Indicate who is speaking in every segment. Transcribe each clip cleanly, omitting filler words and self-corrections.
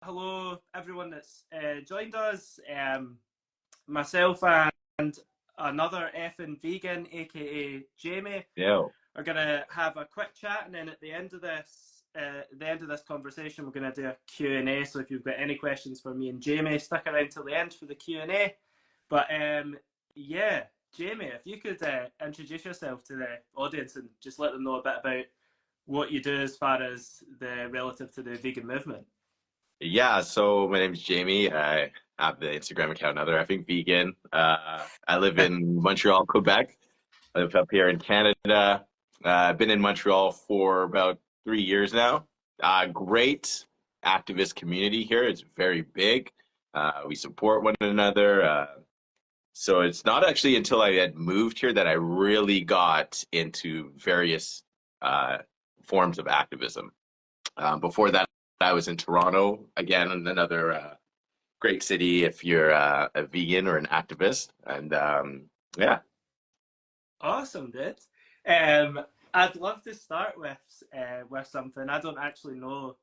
Speaker 1: Hello, everyone that's joined us. Myself and another effing vegan, aka Jamie,
Speaker 2: Yeah.
Speaker 1: are gonna have a quick chat, and then at the end of this conversation, we're gonna do a Q&A. So if you've got any questions for me and Jamie, stick around till the end for the Q&A. But yeah, Jamie, if you could introduce yourself to the audience and just let them know a bit about what you do as far as the relative to the vegan movement.
Speaker 2: Yeah, so my name is Jamie. I have the Instagram account anothereffingvegan. I live in Montreal, Quebec. I live up here in Canada. I've been in Montreal for about 3 years now. Great activist community here. It's very big. We support one another. So it's not actually until I had moved here that I really got into various uh, forms of activism. Before that, I was in Toronto, again, another great city if you're a vegan or an activist. And yeah.
Speaker 1: Awesome, dude. Um, I'd love to start with something. I don't actually know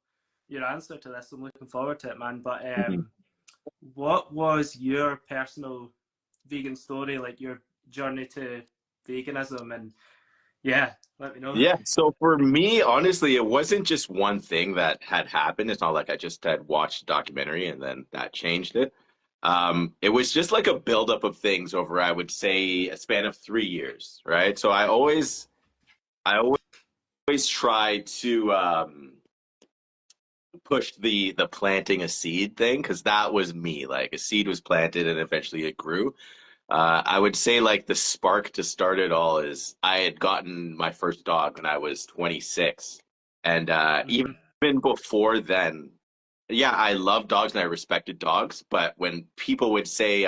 Speaker 1: your answer to this. I'm looking forward to it, man. But
Speaker 2: Mhm.
Speaker 1: what was your personal vegan story, like your journey to veganism? And yeah, let me know.
Speaker 2: Yeah, so for me, honestly, it wasn't just one thing that had happened. It's not like I just had watched a documentary and then that changed it. It was just like a buildup of things over, I would say, a span of 3 years, right? So I always try to push the planting a seed thing because that was me. Like a seed was planted and eventually it grew. I would say like the spark to start it all is I had gotten my first dog when I was 26, and even
Speaker 1: Mm-hmm.
Speaker 2: before then, yeah, I love dogs and I respected dogs. But when people would say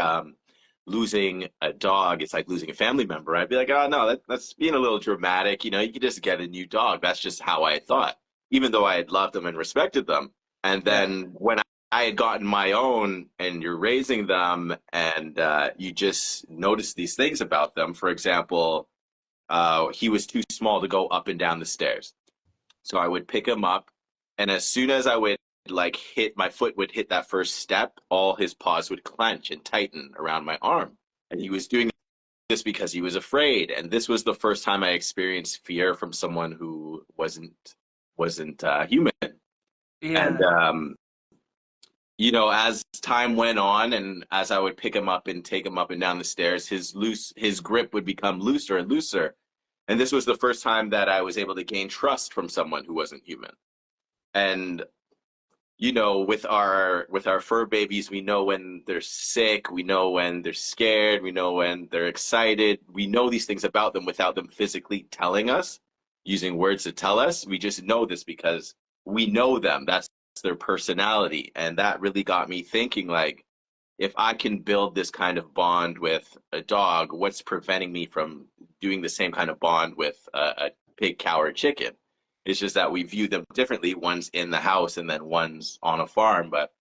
Speaker 2: losing a dog, it's like losing a family member, I'd be like, oh no, that's being a little dramatic. You know, you could just get a new dog. That's just how I thought, even though I had loved them and respected them. And
Speaker 1: Yeah.
Speaker 2: then when I had gotten my own and you're raising them and you just notice these things about them. For example, he was too small to go up and down the stairs. So I would pick him up, and as soon as I would like hit my foot would hit that first step, all his paws would clench and tighten around my arm. And he was doing this because he was afraid. And this was the first time I experienced fear from someone who wasn't human. And
Speaker 1: Yeah.
Speaker 2: as time went on and as I would pick him up and take him up and down the stairs, his grip would become looser and looser. And this was the first time that I was able to gain trust from someone who wasn't human. And with our fur babies, we know when they're sick, we know when they're scared, we know when they're excited. We know these things about them without them physically telling us, using words to tell us. We just know this because we know them. That's their personality. And that really got me thinking like, if I can build this kind of bond with a dog, what's preventing me from doing the same kind of bond with a pig, cow, or chicken? It's just that we view them differently. One's in the house and then one's on a farm, but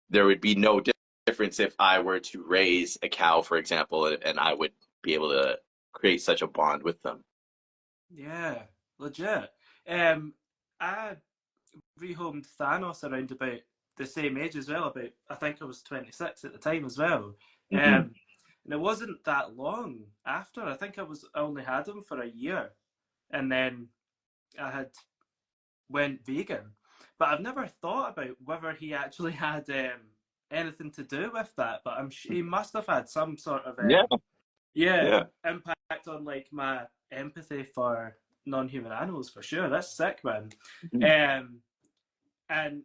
Speaker 2: there would be no difference if I were to raise a cow, for example, and I would be able to create such a bond with them.
Speaker 1: Yeah. Legit. Um, I rehomed Thanos around about the same age as well. About I think I was 26 at the time as well.
Speaker 2: Hmm.
Speaker 1: And it wasn't that long after. I only had him for a year, and then I had went vegan. But I've never thought about whether he actually had anything to do with that. But he must have had some sort of
Speaker 2: Yeah,
Speaker 1: yeah
Speaker 2: yeah.
Speaker 1: impact on like my empathy for non-human animals for sure. That's sick, man.
Speaker 2: Mhm.
Speaker 1: Um, and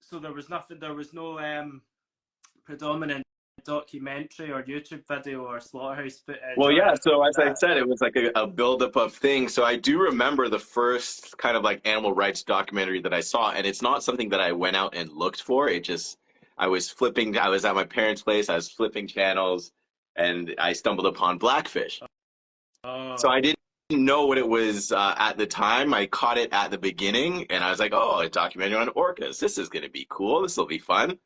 Speaker 1: so there was nothing. There was no predominant documentary or YouTube video or slaughterhouse footage
Speaker 2: Well,
Speaker 1: or
Speaker 2: yeah.
Speaker 1: anything
Speaker 2: So
Speaker 1: like
Speaker 2: as I
Speaker 1: that.
Speaker 2: said, it was like a buildup of things. So I do remember the first kind of like animal rights documentary that I saw, and it's not something that I went out and looked for. I was flipping. I was at my parents' place. I was flipping channels, and I stumbled upon Blackfish. So
Speaker 1: Oh,
Speaker 2: I didn't know what it was at the time. I caught it at the beginning, and I was like, "Oh, a documentary on orcas. This is going to be cool. This will be fun."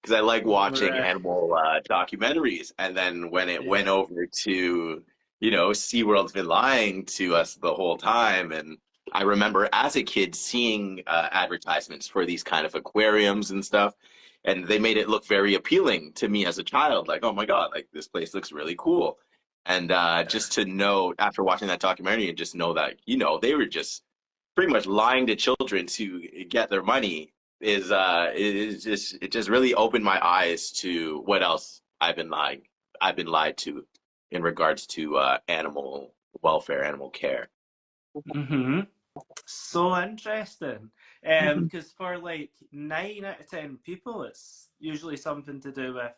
Speaker 2: Because I like watching
Speaker 1: right.
Speaker 2: animal documentaries. And then when it went
Speaker 1: Yeah.
Speaker 2: over to, SeaWorld's been lying to us the whole time. And I remember as a kid seeing advertisements for these kind of aquariums and stuff. and they made it look very appealing to me as a child. Like, oh my God, like this place looks really cool. And just to know after watching that documentary and just know that, you know, they were just pretty much lying to children to get their money is just, it just really opened my eyes to what else I've been lied to in regards to animal welfare, animal care.
Speaker 1: Mm-hmm. So interesting. Because for like 9 out of 10 people, it's usually something to do with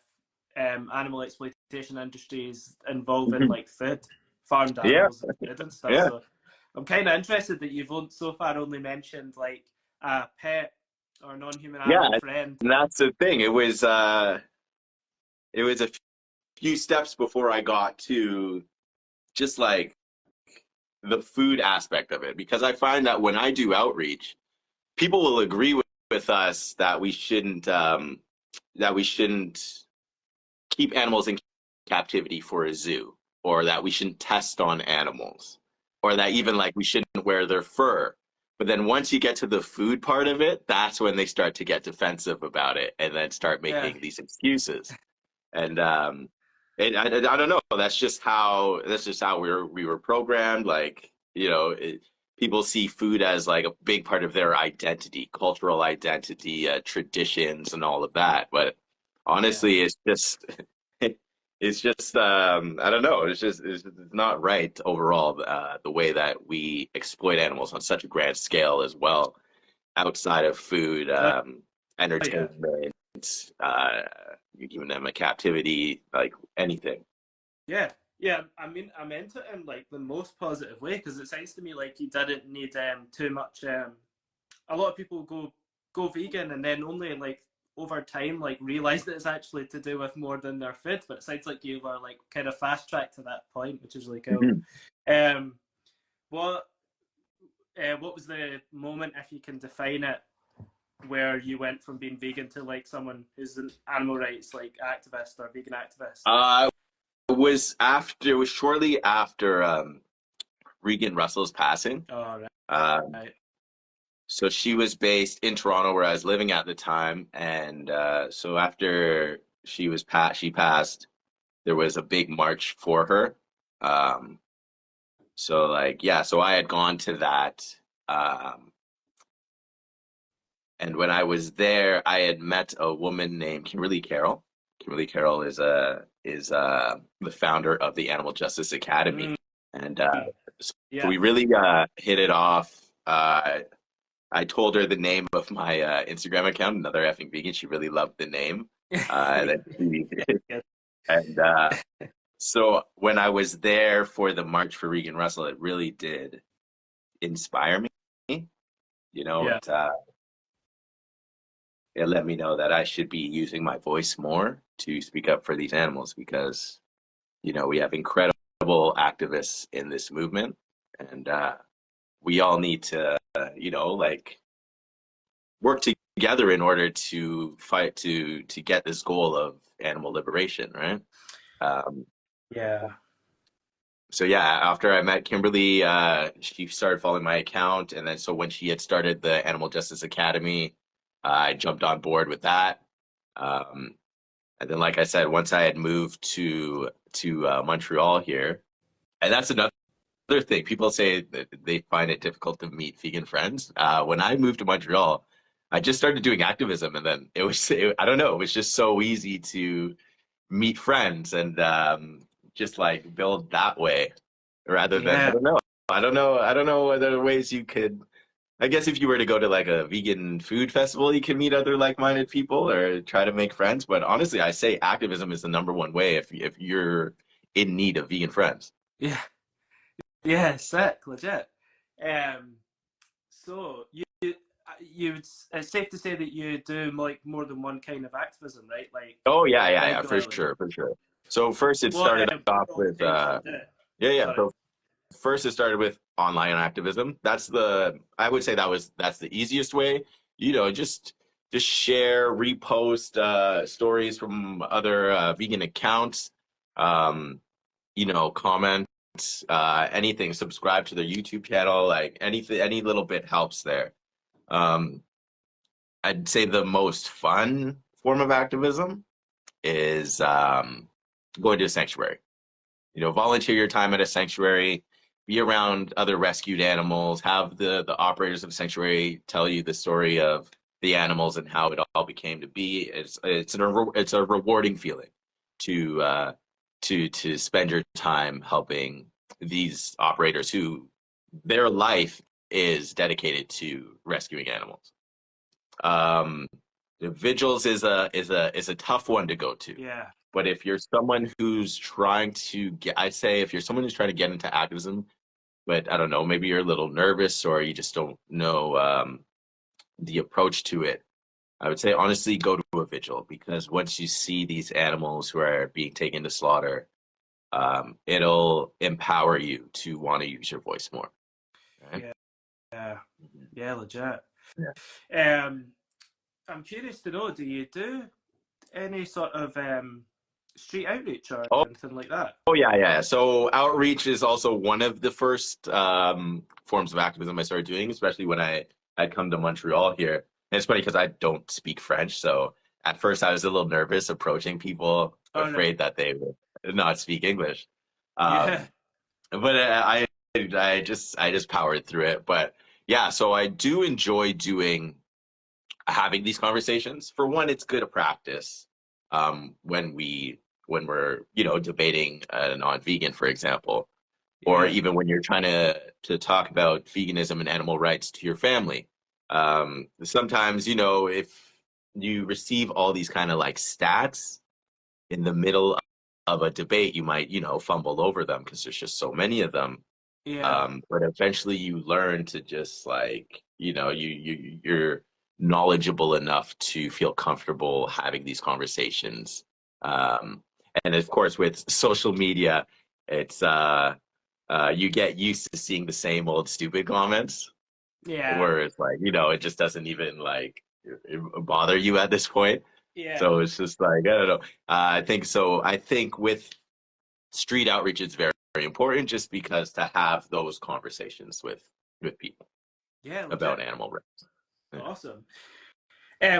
Speaker 1: animal exploitation industries involving like food, farmed
Speaker 2: Yeah,
Speaker 1: animals and food and stuff.
Speaker 2: yeah,
Speaker 1: So I'm kind of interested that you've so far only mentioned like a pet or non-human
Speaker 2: yeah.
Speaker 1: animal friend.
Speaker 2: And that's the thing. It was a few steps before I got to just like the food aspect of it, because I find that when I do outreach, people will agree with us that we shouldn't keep animals in captivity for a zoo, or that we shouldn't test on animals, or that even like we shouldn't wear their fur. But then once you get to the food part of it, that's when they start to get defensive about it and then start
Speaker 1: Yeah.
Speaker 2: making these excuses. And I don't know. That's just how we were programmed. Like, you know, people see food as like a big part of their identity, cultural identity, traditions, and all of that. But
Speaker 1: Yeah.
Speaker 2: honestly, it's just it's just I don't know. It's not right overall. The way that we exploit animals on such a grand scale as well, outside of food,
Speaker 1: Oh, yeah.
Speaker 2: entertainment, uh, giving them a captivity, like anything.
Speaker 1: Yeah, yeah. I mean, I meant it in like the most positive way because it sounds to me like you didn't need too much. A lot of people go vegan and then only like over time like realize that it's actually to do with more than their food. But it sounds like you were like kind of fast tracked to that point, which is really cool.
Speaker 2: Mhm.
Speaker 1: Um, what what was the moment, if you can define it, where you went from being vegan to like someone who's an animal rights like activist or vegan activist?
Speaker 2: It was shortly after Regan Russell's passing.
Speaker 1: Oh, right.
Speaker 2: Um,
Speaker 1: Right.
Speaker 2: so she was based in Toronto, where I was living at the time, and so after she passed, there was a big march for her. Um, so like, yeah, so I had gone to that. Um, And when I was there, I had met a woman named Kimberly Carroll. Kimberly Carroll is the founder of the Animal Justice Academy,
Speaker 1: Mm,
Speaker 2: and so
Speaker 1: yeah.
Speaker 2: we really hit it off. I told her the name of my Instagram account, Another Effing Vegan. She really loved the name. That she,
Speaker 1: Good.
Speaker 2: and so when I was there for the March for Regan Russell, it really did inspire me. You know,
Speaker 1: Yeah.
Speaker 2: it let me know that I should be using my voice more to speak up for these animals, because, you know, we have incredible activists in this movement, and we all need to, you know, like work together in order to fight to get this goal of animal liberation, right? Um,
Speaker 1: Yeah.
Speaker 2: so yeah, after I met Kimberly, she started following my account, and then so when she had started the Animal Justice Academy, I jumped on board with that. Um, And then, like I said, once I had moved to Montreal here, and that's another thing. People say that they find it difficult to meet vegan friends. When I moved to Montreal, I just started doing activism, and then I don't know, it was just so easy to meet friends and just like build that way rather than
Speaker 1: Yeah.
Speaker 2: I don't know other ways you could. I guess if you were to go to like a vegan food festival, you can meet other like-minded people or try to make friends. But honestly, I say activism is the number one way if you're in need of vegan friends.
Speaker 1: Yeah. Yeah. Sick. Legit. Um. So it's safe to say that you do like more than one kind of activism, right? Like
Speaker 2: Oh yeah, for
Speaker 1: regularly.
Speaker 2: sure, for sure. So first it
Speaker 1: What
Speaker 2: started off
Speaker 1: all
Speaker 2: with
Speaker 1: the things you do?
Speaker 2: yeah.
Speaker 1: Sorry.
Speaker 2: So first it started with online activism. I would say that's the easiest way. You know, just share, repost stories from other vegan accounts. Um, you know, comment, anything, subscribe to their YouTube channel, like anything, any little bit helps there. Um, I'd say the most fun form of activism is going to a sanctuary. You know, volunteer your time at a sanctuary, be around other rescued animals, have the operators of the sanctuary tell you the story of the animals and how it all became to be. It's a rewarding feeling to spend your time helping these operators who their life is dedicated to rescuing animals. The vigils is a tough one to go to.
Speaker 1: Yeah.
Speaker 2: But if you're someone who's trying to get, I say if you're someone who's trying to get into activism, but I don't know, maybe you're a little nervous or you just don't know the approach to it, I would say honestly go to a vigil, because once you see these animals who are being taken to slaughter, it'll empower you to want to use your voice more. Right?
Speaker 1: Yeah. Yeah, legit.
Speaker 2: Yeah.
Speaker 1: I'm curious to know, do you do any sort of street outreach or
Speaker 2: Oh,
Speaker 1: anything like that?
Speaker 2: oh yeah. So outreach is also one of the first forms of activism I started doing, especially when I'd come to Montreal here. And it's funny because I don't speak French, so at first I was a little nervous approaching people,
Speaker 1: Oh, no.
Speaker 2: afraid that they would not speak English.
Speaker 1: Yeah.
Speaker 2: But I just powered through it. But yeah, so I do enjoy having these conversations. For one, it's good at practice when we're debating a non-vegan, for example, or
Speaker 1: Yeah.
Speaker 2: even when you're trying to talk about veganism and animal rights to your family. Sometimes, if you receive all these kind of like stats in the middle of a debate, you might, fumble over them because there's just so many of them.
Speaker 1: Yeah.
Speaker 2: But eventually you learn to just like, you're knowledgeable enough to feel comfortable having these conversations. And of course, with social media, it's you get used to seeing the same old stupid comments,
Speaker 1: Yeah.
Speaker 2: where it's like, it just doesn't even like bother you at this point.
Speaker 1: Yeah.
Speaker 2: So it's just like, I don't know. I think so. I think with street outreach, it's very, very important just because to have those conversations with people
Speaker 1: Yeah,
Speaker 2: about
Speaker 1: legit.
Speaker 2: animal rights. Yeah.
Speaker 1: Awesome.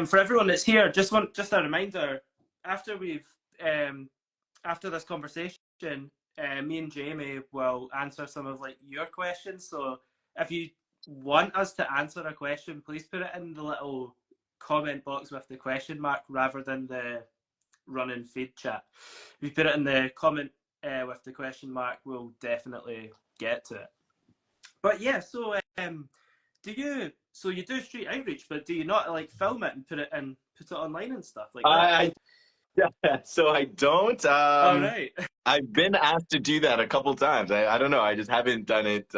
Speaker 1: For everyone that's here, just a reminder, after we've after this conversation, me and Jamie will answer some of like your questions. So if you want us to answer a question, please put it in the little comment box with the question mark rather than the running feed chat. If you put it in the comment with the question mark, we'll definitely get to it. But yeah, so you do street outreach, but do you not like film it and put it online and stuff like that?
Speaker 2: So I don't.
Speaker 1: All right.
Speaker 2: I've been asked to do that a couple times. I don't know. I just haven't done it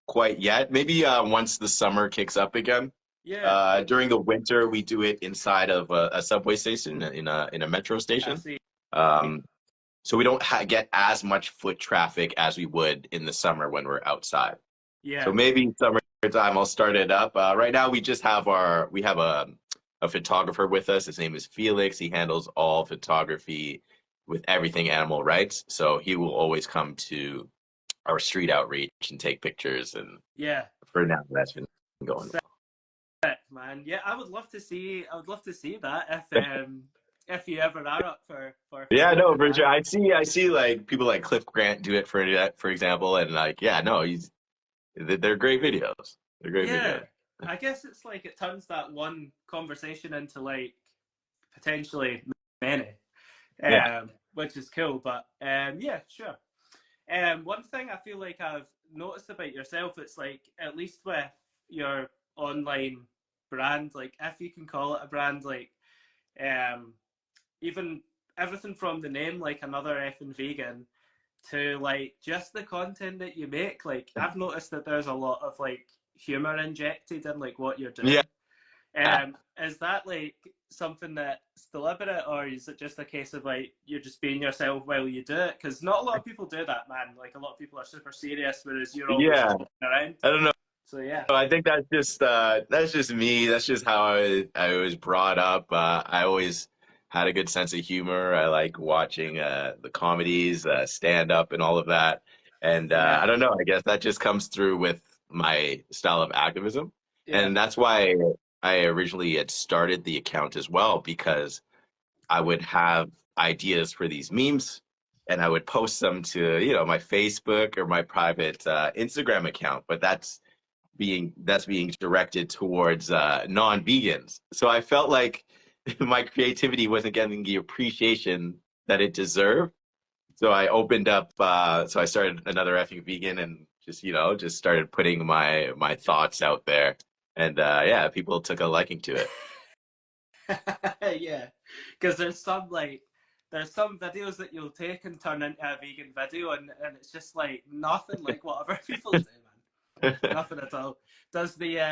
Speaker 2: quite yet. Maybe once the summer kicks up again.
Speaker 1: Yeah.
Speaker 2: During the winter, we do it inside of a subway station in a metro
Speaker 1: I
Speaker 2: station.
Speaker 1: see.
Speaker 2: So we don't get as much foot traffic as we would in the summer when we're outside. So
Speaker 1: Yeah.
Speaker 2: maybe summertime I'll start it up. Right now we just have a photographer with us. His name is Felix. He handles all photography with everything animal rights. So he will always come to our street outreach and take pictures. And
Speaker 1: Yeah.
Speaker 2: for now, that's been going well.
Speaker 1: Sick, man. Yeah, I would love to see that if you ever are up for
Speaker 2: Yeah,
Speaker 1: filming
Speaker 2: no,
Speaker 1: it,
Speaker 2: for
Speaker 1: man.
Speaker 2: sure. I see like people like Cliff Grant do it for example, and like, yeah, no, they're great videos. They're great
Speaker 1: Yeah.
Speaker 2: videos.
Speaker 1: I guess it's like it turns that one conversation into like potentially many,
Speaker 2: Yeah.
Speaker 1: which is cool. But yeah, sure. One thing I feel like I've noticed about yourself, it's like at least with your online brand, like if you can call it a brand, like um, even everything from the name, like Another Effing Vegan, to like just the content that you make. Like I've noticed that there's a lot of like humor injected in like what you're
Speaker 2: Yeah.
Speaker 1: doing. Is that like something that's deliberate, or is it just a case of like you're just being yourself while you do it? Because not a lot of people do that, man. Like a lot of people are super serious, whereas you're always
Speaker 2: Yeah.
Speaker 1: around.
Speaker 2: I don't know.
Speaker 1: So yeah,
Speaker 2: I think that's just me. That's just how I was brought up. I always had a good sense of humor. I like watching the comedies, stand up, and all of that. And
Speaker 1: yeah,
Speaker 2: I don't know. I guess that just comes through with my style of activism,
Speaker 1: yeah,
Speaker 2: and that's why I originally had started the account as well, because I would have ideas for these memes, and I would post them to, you know, my Facebook or my private Instagram account. But that's being directed towards non-vegans. So I felt like my creativity wasn't getting the appreciation that it deserved. So I opened up. So I started Another Effing Vegan, and just, you know, just started putting my thoughts out there, and yeah, people took a liking to it.
Speaker 1: Yeah, because there's some videos that you'll take and turn into a vegan video, and it's just like nothing like whatever people do, man. Nothing at all. Does the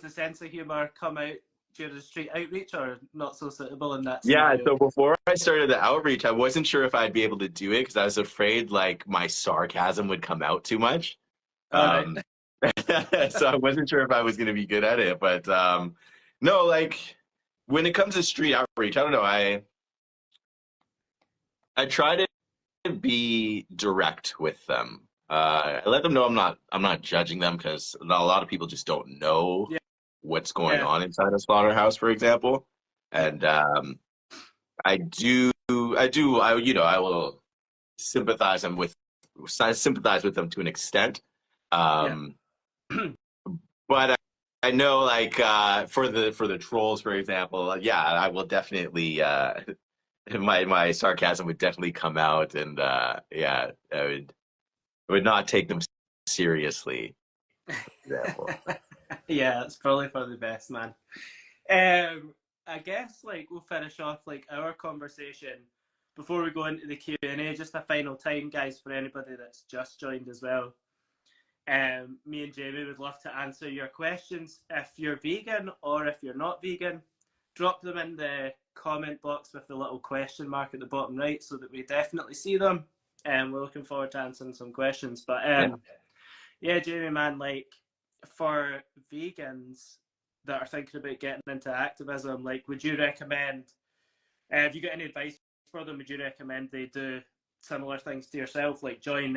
Speaker 1: sense of humor come out during the street outreach, or not so suitable in that
Speaker 2: Yeah,
Speaker 1: scenario?
Speaker 2: so before I started the outreach, I wasn't sure if I'd be able to do it because I was afraid like my sarcasm would come out too much.
Speaker 1: All right.
Speaker 2: Um, so I wasn't sure if I was going to be good at it, but no, like when it comes to street outreach, I don't know. I try to be direct with them. I let them know I'm not judging them because a lot of people just don't know
Speaker 1: Yeah,
Speaker 2: what's going
Speaker 1: yeah,
Speaker 2: on inside a slaughterhouse, for example.
Speaker 1: yeah,
Speaker 2: And you know, I will sympathize with them to an extent.
Speaker 1: yeah.
Speaker 2: Um, but I know, like for the trolls, for example, yeah, I will definitely my sarcasm would definitely come out, and yeah, I would not take them seriously. For example.
Speaker 1: Yeah, it's probably for the best, man. I guess like we'll finish off like our conversation before we go into the Q&A. Just a final time, guys, for anybody that's just joined as well. Me and Jamie would love to answer your questions. If you're vegan or if you're not vegan, drop them in the comment box with the little question mark at the bottom right so that we definitely see them. And we're looking forward to answering some questions. But
Speaker 2: Yeah.
Speaker 1: yeah, Jamie, man, like for vegans that are thinking about getting into activism, like would you recommend, have you got any advice for them? Would you recommend they do similar things to yourself, like join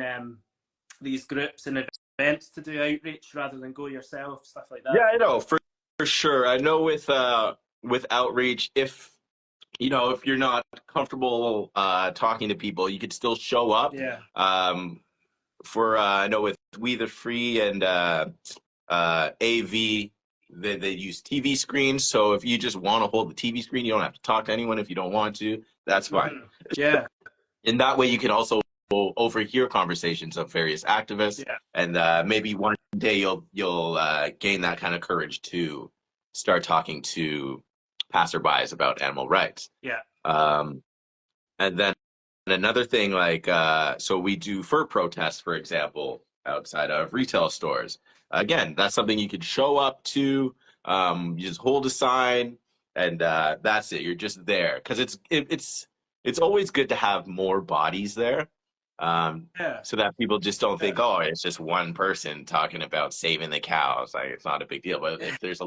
Speaker 1: these groups and events to do outreach rather than go yourself, stuff like
Speaker 2: Yeah,
Speaker 1: that?
Speaker 2: I know for sure. I know with outreach, if you know, if you're not comfortable talking to people, you could still show up.
Speaker 1: Yeah.
Speaker 2: For I know with We the Free and AV, they use TV screens. So if you just want to hold the TV screen, you don't have to talk to anyone if you don't want to. That's fine.
Speaker 1: Mm-hmm. Yeah.
Speaker 2: In that way, you can also overhear conversations of various activists,
Speaker 1: Yeah.
Speaker 2: and maybe one day you'll gain that kind of courage to start talking to passerbys about animal rights.
Speaker 1: Yeah.
Speaker 2: Um, and then another thing, like so we do fur protests, for example, outside of retail stores. Again, that's something you could show up to. You just hold a sign, and that's it. You're just there because it's always good to have more bodies there,
Speaker 1: Yeah.
Speaker 2: so that people just don't
Speaker 1: Yeah.
Speaker 2: think, oh, it's just one person talking about saving the cows. Like it's not a big deal. But if there's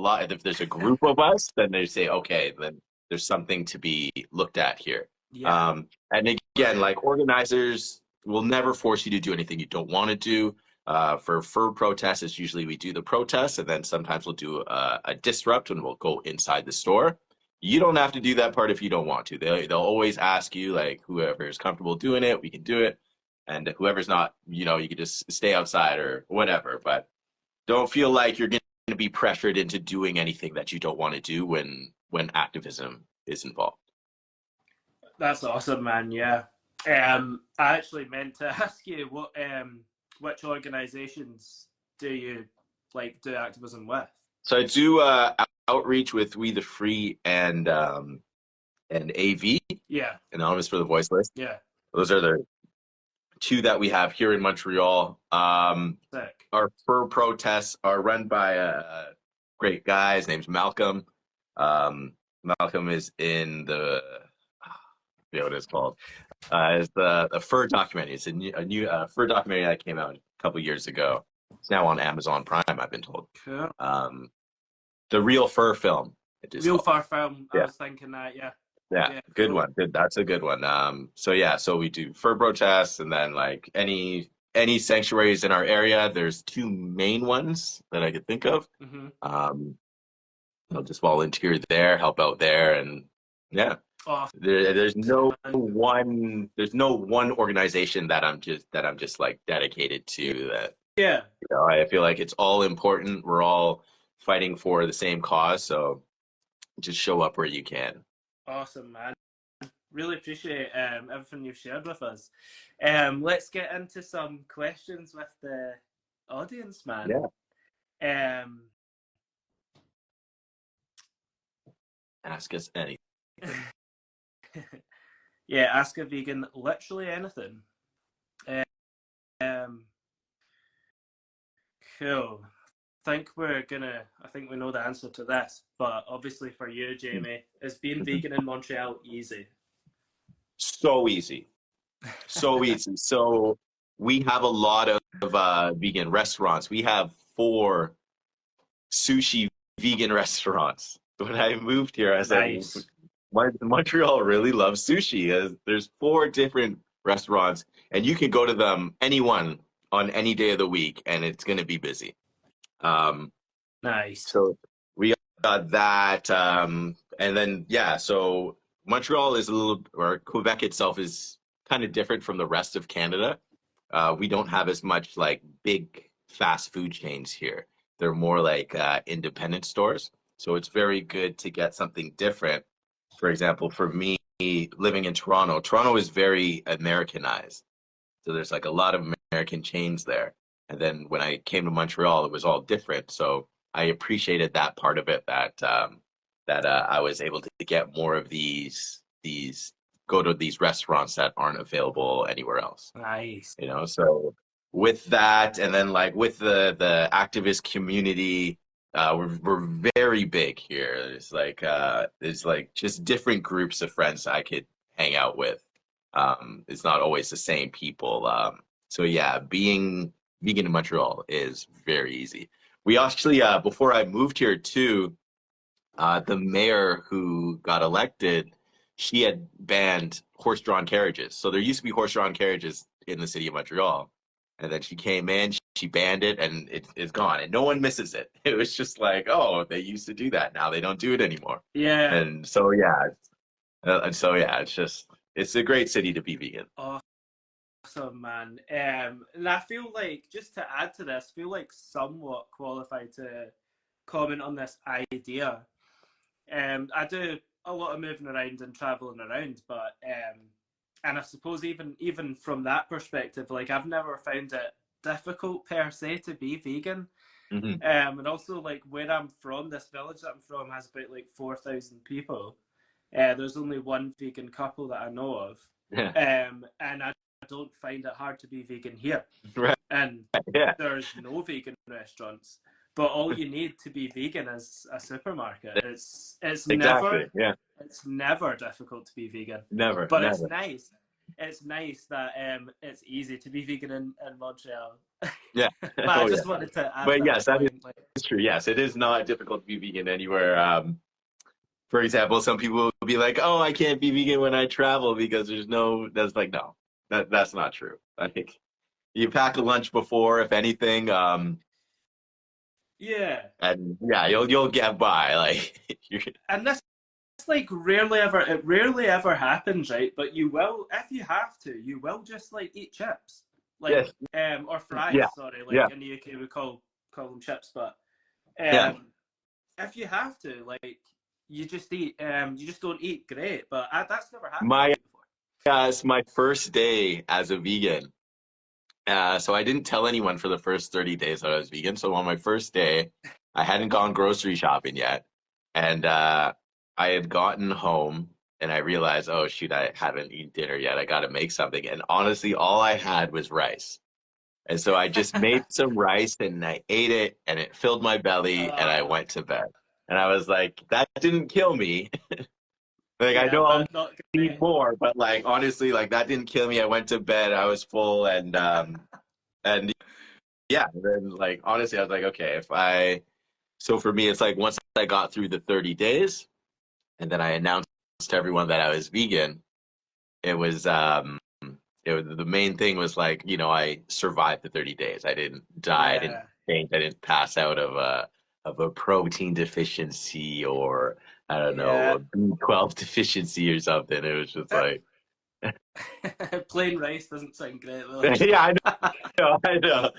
Speaker 2: a group of us, then they say, okay, then there's something to be looked at here.
Speaker 1: Yeah.
Speaker 2: And again, like organizers will never force you to do anything you don't want to do. For fur protests, it's usually we do the protests, and then sometimes we'll do a disrupt and we'll go inside the store. You don't have to do that part if you don't want to. They'll always ask you, like, whoever is comfortable doing it, we can do it. And whoever's not, you know, you can just stay outside or whatever. But don't feel like you're going to be pressured into doing anything that you don't want to do when activism is involved.
Speaker 1: That's awesome, man. Yeah. I actually meant to ask you which organizations do you like do activism with?
Speaker 2: So I do outreach with We the Free and AV,
Speaker 1: Yeah.
Speaker 2: Anonymous for the Voiceless.
Speaker 1: Yeah.
Speaker 2: Those are the two that we have here in Montreal.
Speaker 1: Sick.
Speaker 2: Our fur protests are run by a great guy. His name's Malcolm. Malcolm is in the I forget what it's called. It's the fur documentary. It's a new fur documentary that came out a couple years ago. It's now on Amazon Prime, I've been told.
Speaker 1: Cool.
Speaker 2: The Real Fur Film.
Speaker 1: Real far film. I
Speaker 2: Yeah.
Speaker 1: was thinking that. Yeah.
Speaker 2: Yeah,
Speaker 1: Yeah.
Speaker 2: good
Speaker 1: Cool.
Speaker 2: one. Good. That's a good one. So yeah, so we do fur protests, and then like any sanctuaries in our area. There's two main ones that I could think of.
Speaker 1: Mm-hmm.
Speaker 2: I'll just volunteer there, help out there, and Yeah.
Speaker 1: Awesome,
Speaker 2: There's no
Speaker 1: man.
Speaker 2: one organization that I'm just like dedicated to that.
Speaker 1: Yeah,
Speaker 2: I feel like it's all important. We're all fighting for the same cause, so just show up where you can.
Speaker 1: awesome, man. Really appreciate everything you've shared with us. Let's get into some questions with the audience, man.
Speaker 2: Yeah.
Speaker 1: Um,
Speaker 2: Ask us anything.
Speaker 1: yeah, ask a vegan literally anything. Um, cool. I think we know the answer to this, but obviously for you, Jamie, is being vegan in Montreal easy?
Speaker 2: So easy. So easy. So we have a lot of vegan restaurants. We have 4 sushi vegan restaurants. When I moved here, I said,
Speaker 1: Nice.
Speaker 2: Montreal really loves sushi. There's 4 different restaurants, and you can go to them, anyone, on any day of the week, and it's going to be busy. Um,
Speaker 1: Nice.
Speaker 2: so we got that. And then, yeah, so Montreal is or Quebec itself is kind of different from the rest of Canada. We don't have as much like big fast food chains here. They're more like independent stores. So it's very good to get something different. For example, for me living in Toronto, Toronto is very Americanized. So there's like a lot of American chains there. And then when I came to Montreal, it was all different. So I appreciated that part of it that I was able to get more of these go to these restaurants that aren't available anywhere else.
Speaker 1: Nice.
Speaker 2: So with that, and then like with the activist community, we're very big here. There's like just different groups of friends I could hang out with. It's not always the same people. So yeah, being vegan in Montreal is very easy. We actually, before I moved here too, the mayor who got elected, she had banned horse-drawn carriages. So there used to be horse-drawn carriages in the city of Montreal. And then she came in, she banned it, and it's gone. And no one misses it. It was just like, oh, they used to do that. Now they don't do it anymore.
Speaker 1: Yeah.
Speaker 2: And so, yeah. It's a great city to be vegan.
Speaker 1: Awesome, man. And I feel like, just to add to this, I feel like somewhat qualified to comment on this idea. I do a lot of moving around and traveling around, but and I suppose even from that perspective, like I've never found it difficult per se to be vegan.
Speaker 2: Hmm.
Speaker 1: And also like where I'm from, this village that I'm from has about like 4,000 people. There's only one vegan couple that I know of,
Speaker 2: Yeah.
Speaker 1: and I don't find it hard to be vegan here.
Speaker 2: Right.
Speaker 1: And
Speaker 2: Yeah.
Speaker 1: there's no vegan restaurants, but all you need to be vegan is a supermarket. It's
Speaker 2: Exactly. Yeah.
Speaker 1: it's never difficult to be vegan,
Speaker 2: Never.
Speaker 1: but
Speaker 2: Never.
Speaker 1: it's nice that it's easy to be vegan in Montreal.
Speaker 2: Yeah.
Speaker 1: But I
Speaker 2: Oh, yeah.
Speaker 1: just wanted to add
Speaker 2: But
Speaker 1: that
Speaker 2: yes, that
Speaker 1: point. Like,
Speaker 2: is true. Yes, it is not difficult to be vegan anywhere. For example, some people will be like, "Oh, I can't be vegan when I travel because there's no." That's like, no, that's not true. I think you pack a lunch before, if anything,
Speaker 1: yeah,
Speaker 2: and yeah, you'll get by. Like,
Speaker 1: and this like rarely ever happens, right? But you will, if you have to, you will just like eat chips, like
Speaker 2: yes,
Speaker 1: or
Speaker 2: yeah,
Speaker 1: fries. Sorry,
Speaker 2: yeah,
Speaker 1: like in the UK we call them chips, but
Speaker 2: yeah.
Speaker 1: if you have to, like you just eat. You just don't eat great, but that's never happened to
Speaker 2: My
Speaker 1: me before.
Speaker 2: It's my first day as a vegan. So I didn't tell anyone for the first 30 days that I was vegan. So on my first day, I hadn't gone grocery shopping yet. And I had gotten home and I realized, oh, shoot, I haven't eaten dinner yet. I got to make something. And honestly, all I had was rice. And so I just made some rice and I ate it and it filled my belly and I
Speaker 1: uh,
Speaker 2: went to bed. And I was like, that didn't kill me. Like, I
Speaker 1: yeah,
Speaker 2: know I'll
Speaker 1: but not
Speaker 2: need
Speaker 1: great.
Speaker 2: more, but like honestly, like that didn't kill me. I went to bed, I was full, and yeah, then like honestly, I was like, okay, if I so for me, it's like once I got through the 30 days, and then I announced to everyone that I was vegan, it was the main thing was like, I survived the 30 days. I didn't die, I didn't
Speaker 1: Yeah,
Speaker 2: faint, I didn't pass out of a protein deficiency or I don't know,
Speaker 1: Yeah.
Speaker 2: a B12 deficiency or something. It was just like,
Speaker 1: Plain rice doesn't sound great though.
Speaker 2: yeah, I know.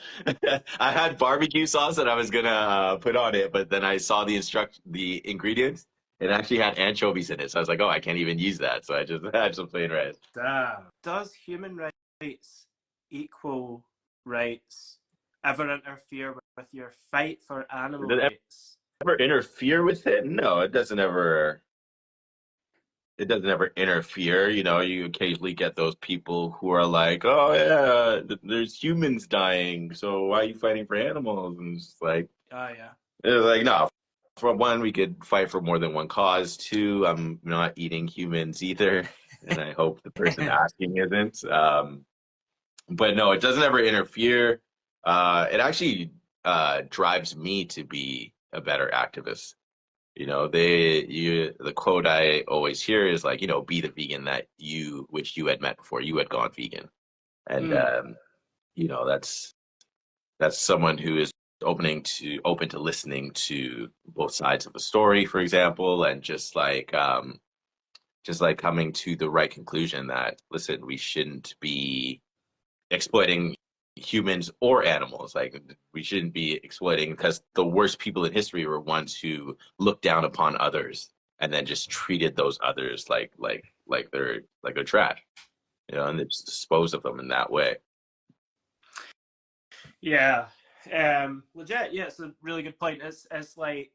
Speaker 2: I had barbecue sauce that I was gonna put on it, but then I saw the ingredients. It actually had anchovies in it, so I was like, "Oh, I can't even use that." So I just had some plain rice.
Speaker 1: Damn. Does human rights equal rights ever interfere with your fight for
Speaker 2: Did
Speaker 1: animal
Speaker 2: it
Speaker 1: rights?
Speaker 2: ever interfere with it? No, it doesn't ever. It doesn't ever interfere. You know, you occasionally get those people who are like, "Oh yeah, there's humans dying, so why are you fighting for animals?" And
Speaker 1: Oh yeah.
Speaker 2: it's like no. For one, we could fight for more than one cause. Two, I'm not eating humans either, and I hope the person asking isn't. But no, it doesn't ever interfere. It actually drives me to be a better activist. You know, the quote I always hear is like, you know, be the vegan that you wish you had met before you had gone vegan. And
Speaker 1: Mm.
Speaker 2: you know, that's someone who is open to listening to both sides of the story, for example, and just like coming to the right conclusion that listen, we shouldn't be exploiting humans or animals. Like we shouldn't be exploiting because the worst people in history were ones who looked down upon others and then just treated those others like they're trash, you know, and they just dispose of them in that way.
Speaker 1: Yeah. Legit, yeah, it's a really good point. It's like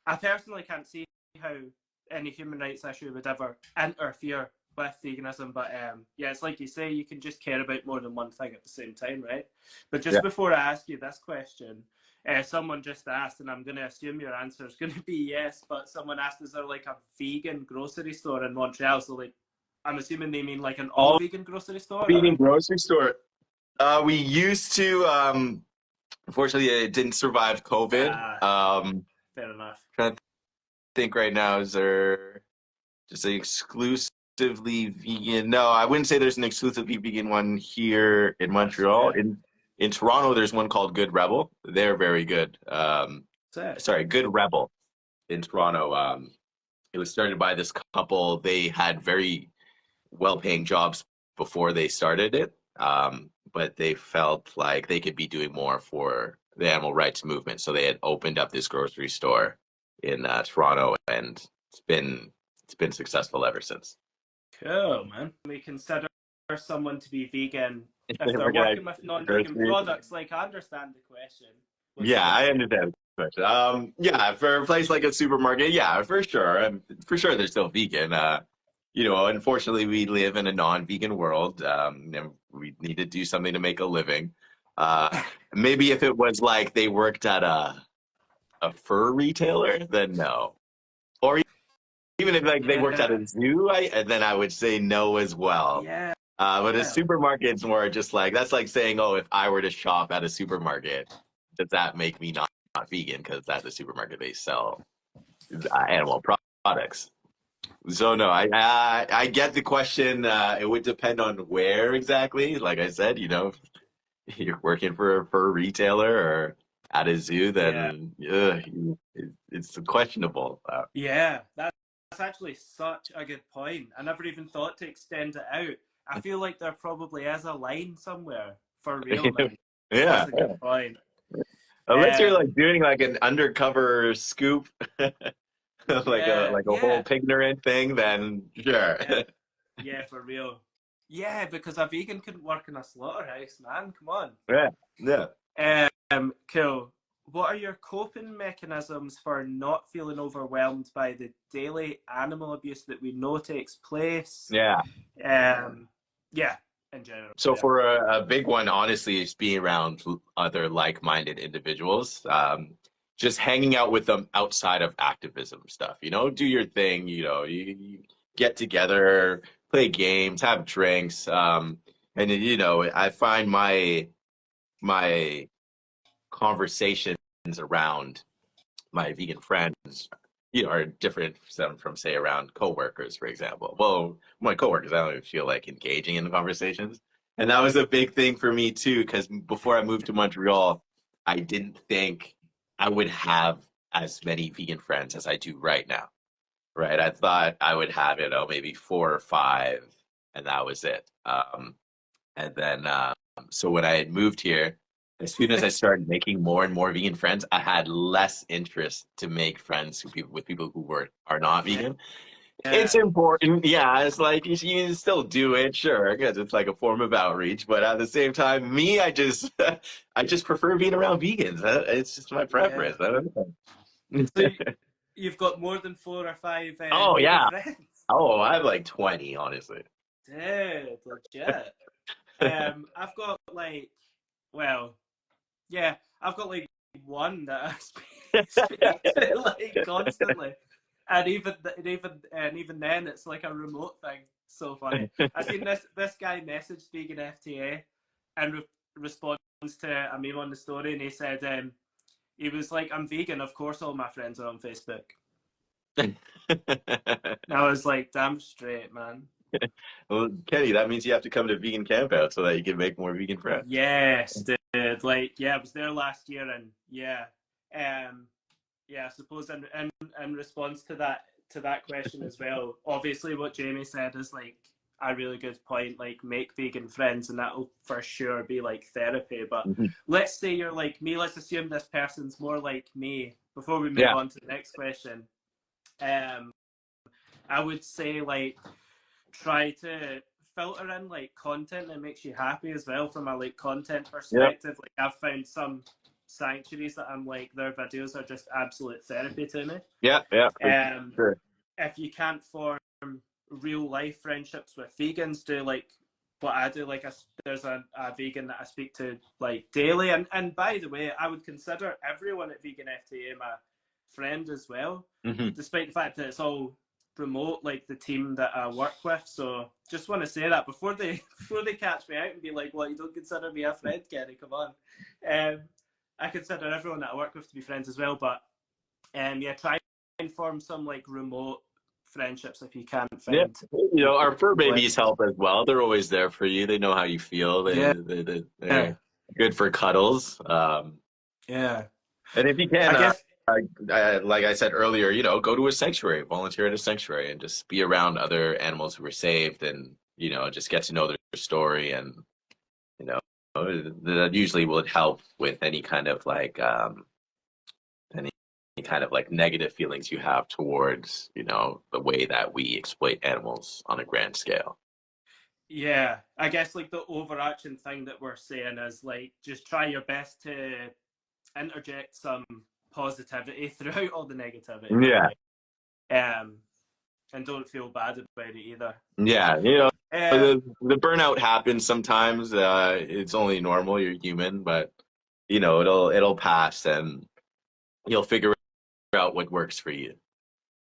Speaker 1: I personally can't see how any human rights issue would ever interfere with veganism, but yeah, it's like you say, you can just care about more than one thing at the same time, right? But just
Speaker 2: Yeah.
Speaker 1: before I ask you this question, someone just asked, and I'm going to assume your answer is going to be yes, but someone asked, is there like a vegan grocery store in Montreal? So like, I'm assuming they mean like an all
Speaker 2: All
Speaker 1: vegan grocery store,
Speaker 2: vegan
Speaker 1: or?
Speaker 2: grocery store. We used to, unfortunately, it didn't survive COVID.
Speaker 1: Fair enough.
Speaker 2: Trying to think right now, is there just a exclusively vegan? No, I wouldn't say there's an exclusively vegan one here in
Speaker 1: That's
Speaker 2: Montreal.
Speaker 1: fair.
Speaker 2: In Toronto, there's one called Good Rebel. They're very good.
Speaker 1: That's it.
Speaker 2: Sorry, Good Rebel in Toronto. It was started by this couple. They had very well-paying jobs before they started it, but they felt like they could be doing more for the animal rights movement. So they had opened up this grocery store in Toronto, and it's been successful ever since.
Speaker 1: Cool, man. We consider someone to be vegan if they're
Speaker 2: We're gonna
Speaker 1: working with non-vegan
Speaker 2: groceries.
Speaker 1: products. Like, I understand the question. What's
Speaker 2: Yeah,
Speaker 1: the
Speaker 2: I understand the question. Yeah, for a place like a supermarket, yeah, for sure. For sure they're still vegan. You know, unfortunately we live in a non-vegan world. And we need to do something to make a living. Uh, Maybe if it was like they worked at a fur retailer, then no. Or even if like they worked at
Speaker 1: yeah,
Speaker 2: a zoo, then I would say no as well.
Speaker 1: yeah,
Speaker 2: But a
Speaker 1: yeah,
Speaker 2: supermarket's more just like that's like saying, oh, if I were to shop at a supermarket, does that make me not vegan? Because at the supermarket they sell animal products. So no, I get the question. It would depend on where exactly. Like I said, you know, if you're working for a retailer or at a zoo,
Speaker 1: yeah,
Speaker 2: then it's questionable.
Speaker 1: yeah. That's actually such a good point. I never even thought to extend it out. I feel like there probably is a line somewhere for real, man.
Speaker 2: Yeah,
Speaker 1: That's a good point.
Speaker 2: unless you're like
Speaker 1: Um,
Speaker 2: doing like an undercover scoop.
Speaker 1: yeah,
Speaker 2: like a whole
Speaker 1: yeah,
Speaker 2: pignorant thing, then sure.
Speaker 1: yeah, yeah, for real. Yeah, because a vegan couldn't work in a slaughterhouse, man. Come on.
Speaker 2: Yeah, yeah,
Speaker 1: Cool. What are your coping mechanisms for not feeling overwhelmed by the daily animal abuse that we know takes place?
Speaker 2: yeah.
Speaker 1: Yeah, in general.
Speaker 2: So
Speaker 1: Yeah.
Speaker 2: for a big one, honestly, is being around other like-minded individuals. Just hanging out with them outside of activism stuff. You know, do your thing. You know, you get together, play games, have drinks, and you know, I find my conversations around my vegan friends, you know, are different from say around coworkers, for example. Well, my coworkers, I don't even feel like engaging in the conversations, and that was a big thing for me too. Because before I moved to Montreal, I didn't think I would have as many vegan friends as I do right now. right? I thought I would have, maybe 4 or 5, and that was it. And then, so when I had moved here, as soon as I started making more and more vegan friends, I had less interest to make friends with people who are not
Speaker 1: Yeah.
Speaker 2: vegan. It's important, yeah. It's like you can still do it, sure, because it's like a form of outreach. But at the same time, me, I just, I just prefer being around vegans. It's just my
Speaker 1: Yeah.
Speaker 2: preference. I don't
Speaker 1: So
Speaker 2: know.
Speaker 1: you've got more than 4 or 5
Speaker 2: Oh
Speaker 1: vegan
Speaker 2: yeah.
Speaker 1: friends.
Speaker 2: Oh, I have like 20, honestly.
Speaker 1: Dude, legit. I've got like, well, yeah, I've got like one that I speak to like constantly, and even then, it's like a remote thing. So funny. I seen this guy message vegan FTA, and responds to a meme on the story, and he said, he was like, "I'm vegan. Of course, all my friends are on Facebook." And I was like, "Damn straight, man."
Speaker 2: Well, Kenny, that means you have to come to vegan camp out so that you can make more vegan friends.
Speaker 1: Yes, dude. Like, yeah, I was there last year, and yeah, um, yeah. I suppose in response to that question as well. Obviously, what Jamie said is like a really good point. Like, make vegan friends, and that'll for sure be like therapy. But
Speaker 2: Mhm.
Speaker 1: let's say you're like me. Let's assume this person's more like me. Before we move
Speaker 2: Yeah.
Speaker 1: on to the next question, um, I would say like try to filter in like content that makes you happy as well from a like content
Speaker 2: Yep.
Speaker 1: perspective. Like I've found some sanctuaries that I'm like their videos are just absolute therapy to me.
Speaker 2: Yeah. Yeah. For
Speaker 1: Um,
Speaker 2: sure.
Speaker 1: if you can't form real life friendships with vegans, do like what I do. Like there's a vegan that I speak to like daily, and by the way, I would consider everyone at Vegan FTA my friend as well,
Speaker 2: Hmm.
Speaker 1: despite the fact that it's all remote, like the team that I work with. So just want to say that before they before they catch me out and be like, "Well, you don't consider me a friend, Kenny? Come on." Um, I consider everyone that I work with to be friends as well, but yeah, try and form some like remote friendships if you can't
Speaker 2: Yeah.
Speaker 1: find
Speaker 2: Our fur babies
Speaker 1: places.
Speaker 2: help as well. They're always there for you. They know how you feel.
Speaker 1: Yeah,
Speaker 2: They're good for cuddles.
Speaker 1: yeah.
Speaker 2: And if you can,
Speaker 1: I guess
Speaker 2: like I said earlier, go to a sanctuary, volunteer at a sanctuary, and just be around other animals who were saved, and just get to know their story, and you know, that usually will help with any kind of like any kind of like negative feelings you have towards the way that we exploit animals on a grand scale.
Speaker 1: yeah. I guess like the overarching thing that we're saying is like just try your best to interject some positivity throughout all the negativity,
Speaker 2: Yeah,
Speaker 1: really. And don't feel bad about it either.
Speaker 2: yeah.
Speaker 1: Um,
Speaker 2: The burnout happens sometimes. It's only normal. You're human, but it'll pass, and you'll figure out what works for you.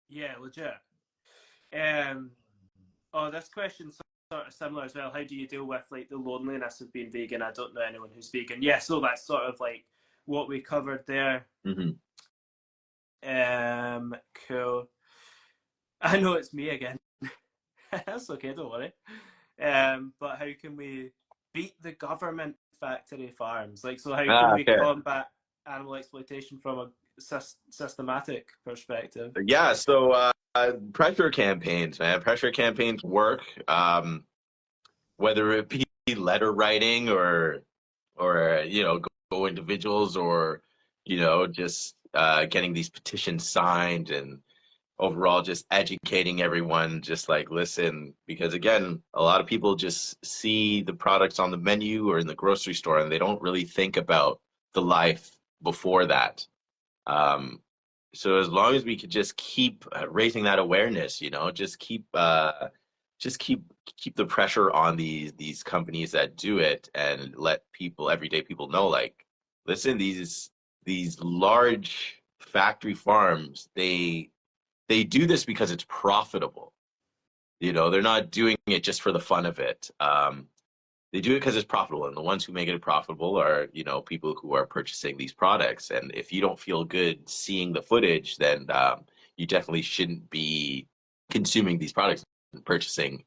Speaker 1: yeah, legit. Um, oh, this question's sort of similar as well. How do you deal with like the loneliness of being vegan? I don't know anyone who's vegan. Yeah, so that's sort of like what we covered there.
Speaker 2: Hmm.
Speaker 1: Cool. I know it's me again. That's okay, don't worry. But how can we beat the government factory farms? Like, so how can we
Speaker 2: Okay.
Speaker 1: combat animal exploitation from a systematic perspective?
Speaker 2: Yeah. So pressure campaigns, man. Pressure campaigns work. Whether it be letter writing or go individuals, or just getting these petitions signed, and overall just educating everyone, just like listen, because again, a lot of people just see the products on the menu or in the grocery store, and they don't really think about the life before that. um, so as long as we could just keep raising that awareness, just keep the pressure on these companies that do it, and let people, everyday people, know, like, listen, these large factory farms, they do this because it's profitable. They're not doing it just for the fun of it. They do it because it's profitable, and the ones who make it profitable are, people who are purchasing these products. And if you don't feel good seeing the footage, then you definitely shouldn't be consuming these products and purchasing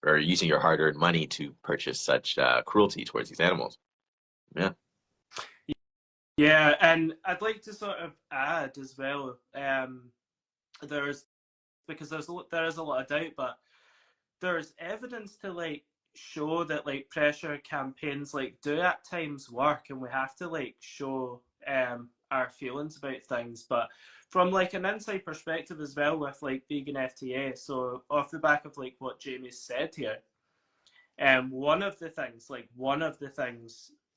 Speaker 2: or using your hard-earned money to purchase such cruelty towards these animals. Yeah.
Speaker 1: Yeah, and I'd like to sort of add as well. There's because there is a lot of doubt, but there's evidence to like show that like pressure campaigns like do at times work, and we have to like show our feelings about things. But from like an inside perspective as well with like vegan FTA, so off the back of like what Jamie said here, one of the things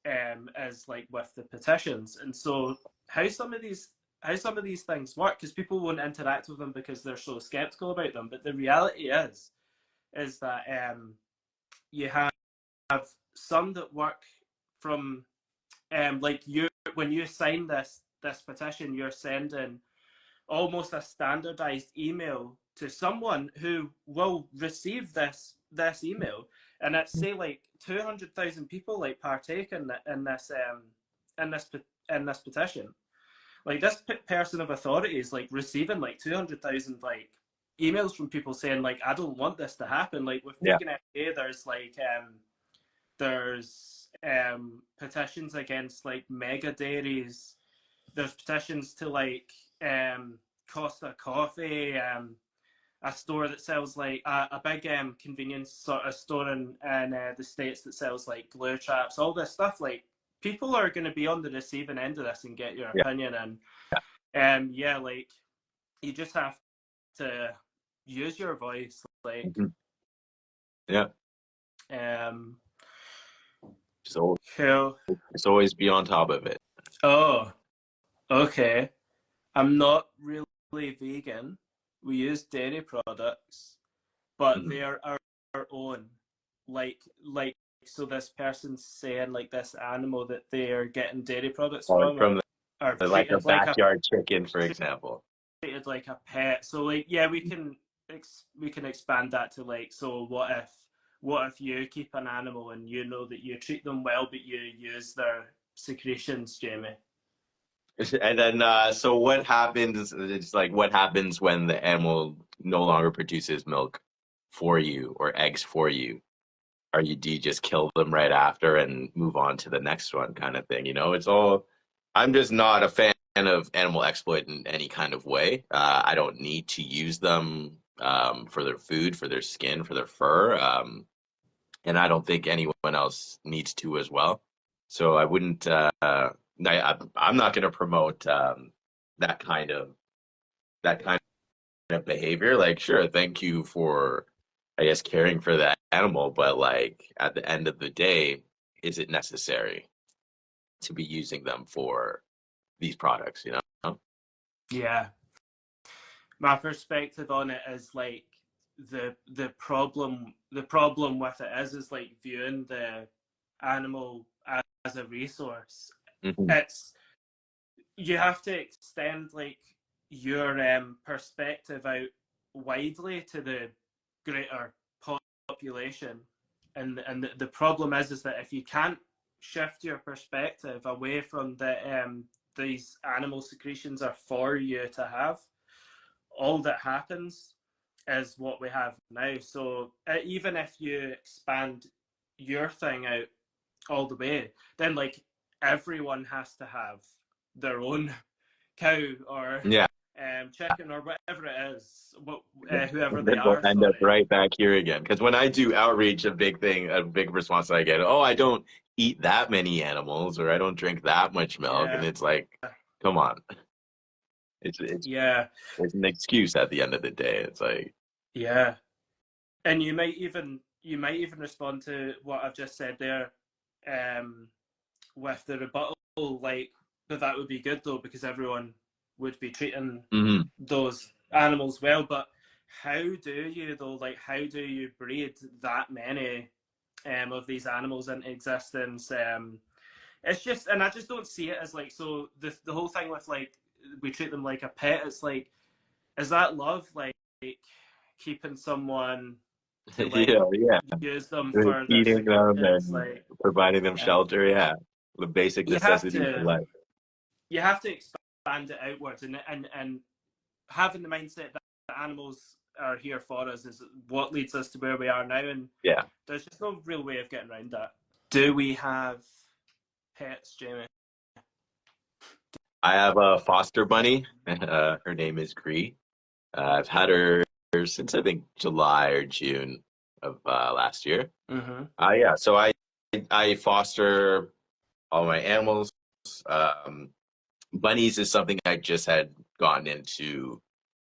Speaker 1: is like with the petitions, and so how some of these things work, because people won't interact with them because they're so skeptical about them. But the reality is that you have some that work from like you when you sign this petition, you're sending almost a standardized email to someone who will receive this email, and it's say like 200,000 people like partake in this petition. Like this person of authority is like receiving like 200,000 like emails from people saying like, I don't want this to happen. Like with vegan FA, there's like there's petitions against like mega dairies. There's petitions to like Costa Coffee, a store that sells like a big convenience sort of store in the States that sells like glue traps, all this stuff. Like people are going to be on the receiving end of this and get your opinion. And like you just have to use your voice, like
Speaker 2: so
Speaker 1: cool.
Speaker 2: It's always be on top of it.
Speaker 1: Oh, okay. I'm not really vegan. We use dairy products, but they're our own. Like so this person's saying like this animal that they are getting dairy products from are
Speaker 2: like a backyard chicken, for example.
Speaker 1: Treated like a pet. So like we can expand that to like, so what if you keep an animal and you know that you treat them well but you use their secretions, Jamie?
Speaker 2: And then so what happens? It's like, what happens when the animal no longer produces milk for you or eggs for you? Do you just kill them right after and move on to the next one, kind of thing? It's all. I'm just not a fan of animal exploit in any kind of way. I don't need to use them for their food, for their skin, for their fur, and I don't think anyone else needs to as well. So I wouldn't. I'm not going to promote that kind of behavior. Like, sure, thank you for, I guess, caring for that animal, but like at the end of the day, is it necessary to be using them for these products?
Speaker 1: Yeah. My perspective on it is like the problem with it is like viewing the animal as a resource. It's, you have to extend like your perspective out widely to the greater population, and the problem is that if you can't shift your perspective away from these animal secretions are for you to have, all that happens is what we have now. So even if you expand your thing out all the way, then like everyone has to have their own cow or chicken or whatever it is, whoever they are.
Speaker 2: We'll end up right back here again. Because when I do outreach, a big response I get, oh, I don't eat that many animals, or I don't drink that much milk, and it's like, come on. It's an excuse at the end of the day. It's like,
Speaker 1: and you might even respond to what I've just said there, with the rebuttal, like, but that would be good though, because everyone would be treating those animals well. But how do you though? Like, how do you breed that many of these animals into existence? It's just, and I just don't see it as like, so the whole thing with like, we treat them like a pet. It's like, is that love? Like keeping someone to like use them for
Speaker 2: eating them and
Speaker 1: like
Speaker 2: providing them shelter. The basic necessities of life.
Speaker 1: You have to expand it outwards, and having the mindset that the animals are here for us is what leads us to where we are now. And there's just no real way of getting around that. Do we have pets, Jamie?
Speaker 2: I have a foster bunny. Her name is Gree. I've had her since I think July or June of last year.
Speaker 1: Mm-hmm.
Speaker 2: Yeah, so I foster all my animals. Um, Bunnies is something I just had gotten into